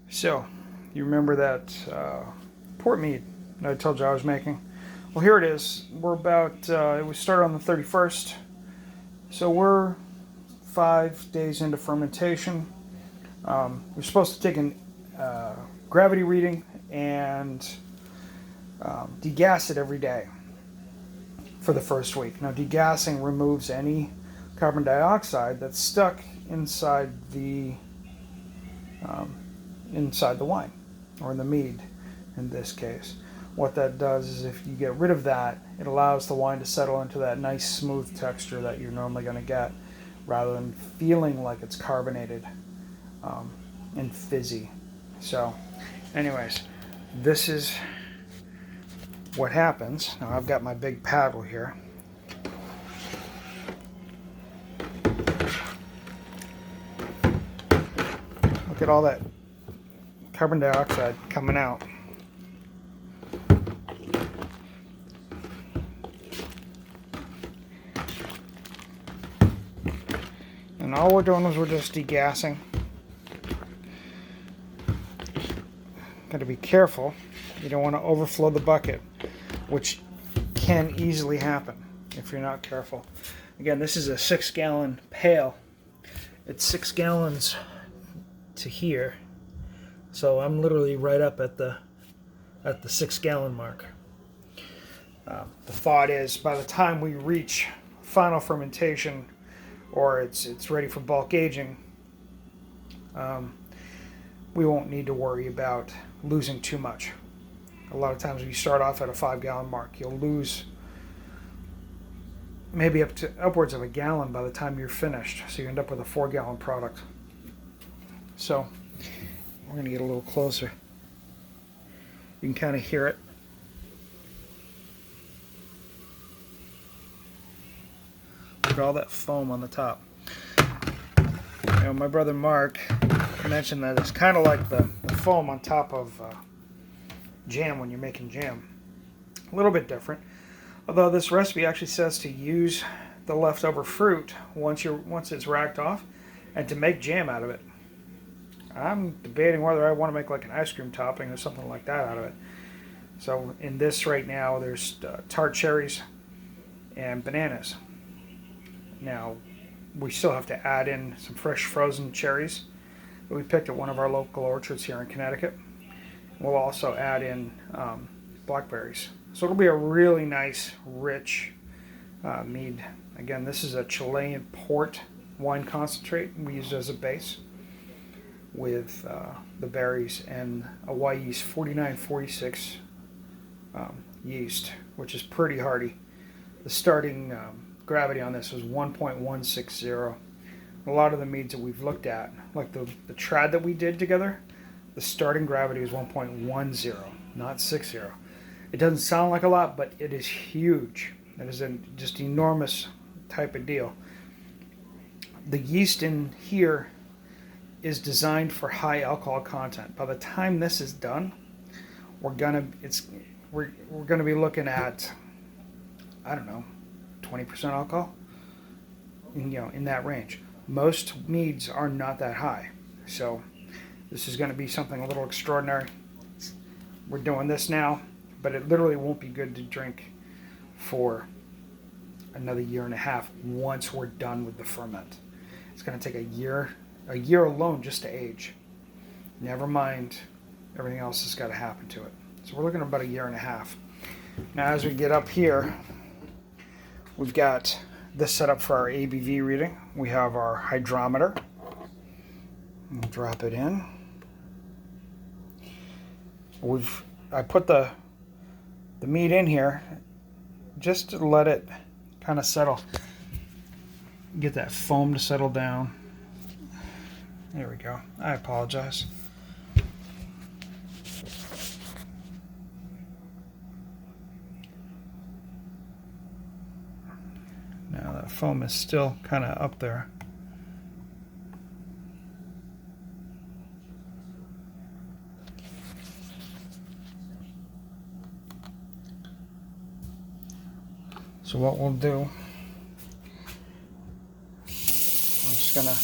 So, you remember that port mead that I told you I was making? Well, here it is. We're about, it was started on the 31st. So we're 5 days into fermentation. We're supposed to take a gravity reading and degas it every day for the first week. Now, degassing removes any carbon dioxide that's stuck inside the wine, or the mead in this case. What that does is if you get rid of that, it allows the wine to settle into that nice smooth texture that you're normally going to get, rather than feeling like it's carbonated and fizzy. So anyways, this is what happens. Now I've got my big paddle here. Look at all that carbon dioxide coming out. And all we're doing is we're just degassing. Got to be careful. You don't want to overflow the bucket, which can easily happen if you're not careful. Again, this is a 6-gallon pail. It's 6 gallons to here, so I'm literally right up at the 6-gallon mark. The thought is, by the time we reach final fermentation, or it's ready for bulk aging, we won't need to worry about losing too much. A lot of times when you start off at a 5-gallon mark, you'll lose maybe upwards of a gallon by the time you're finished, so you end up with a 4-gallon product. So we're going to get a little closer. You can kind of hear it. Look at all that foam on the top. You know, my brother Mark mentioned that it's kind of like the foam on top of jam when you're making jam. A little bit different. Although this recipe actually says to use the leftover fruit once it's racked off, and to make jam out of it. I'm debating whether I want to make like an ice cream topping or something like that out of it. So in this right now, there's tart cherries and bananas. Now, we still have to add in some fresh frozen cherries that we picked at one of our local orchards here in Connecticut. We'll also add in blackberries. So it'll be a really nice, rich mead. Again, this is a Chilean port wine concentrate we use as a base, with the berries and a Y yeast 4946 yeast, which is pretty hardy. The starting gravity on this was 1.160. A lot of the meads that we've looked at, like the trad that we did together, the starting gravity is 1.10, not 60. It doesn't sound like a lot, but it is huge. It is a just enormous type of deal. The yeast in here is designed for high alcohol content. By the time this is done, we're gonna be looking at, I don't know, 20% alcohol, in that range. Most meads are not that high, so this is going to be something a little extraordinary. We're doing this now, but it literally won't be good to drink for another 1.5 years once we're done with the ferment. It's going to take a year alone just to age. Never mind everything else that's got to happen to it. So we're looking at about 1.5 years. Now, as we get up here, we've got this set up for our ABV reading. We have our hydrometer. We'll drop it in. I put the meat in here just to let it kind of settle. Get that foam to settle down. There we go. I apologize. Now that foam is still kind of up there. So what we'll do, I'm just gonna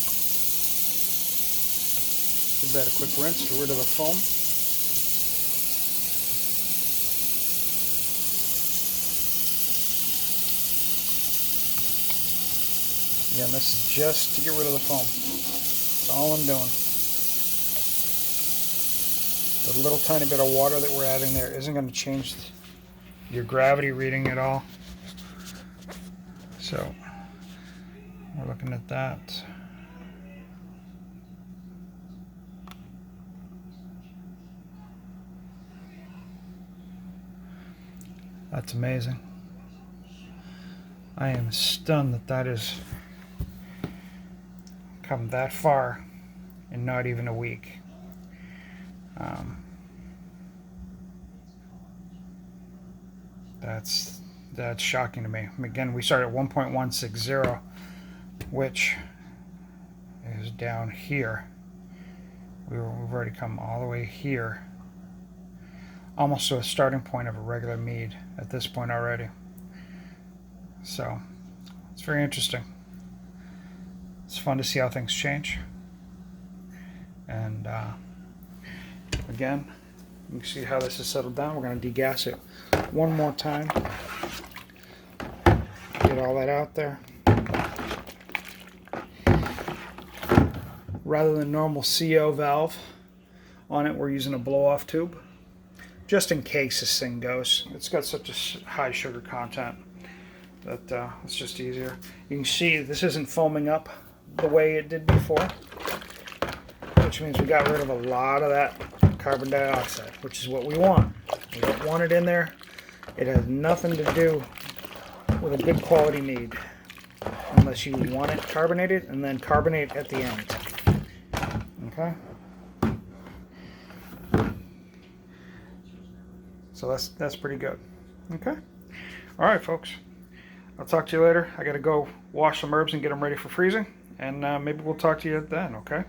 Give that a quick rinse, get rid of the foam. Again, this is just to get rid of the foam. That's all I'm doing. The little tiny bit of water that we're adding there isn't going to change your gravity reading at all. So we're looking at that. That's amazing. I am stunned that that has come that far in not even a week. That's shocking to me. Again, we started at 1.160, which is down here. We've already come all the way here, almost to a starting point of a regular mead at this point already. So it's very interesting. It's fun to see how things change. And again, you can see how this is settled down. We're going to degas it one more time. Get all that out there. Rather than normal CO valve on it, we're using a blow-off tube, just in case this thing goes. It's got such a high sugar content that it's just easier. You can see this isn't foaming up the way it did before, which means we got rid of a lot of that carbon dioxide, which is what we want. We don't want it in there. It has nothing to do with a good quality mead, unless you want it carbonated and then carbonate at the end. Okay? So that's pretty good. Okay? All right, folks. I'll talk to you later. I got to go wash some herbs and get them ready for freezing, and maybe we'll talk to you then, okay?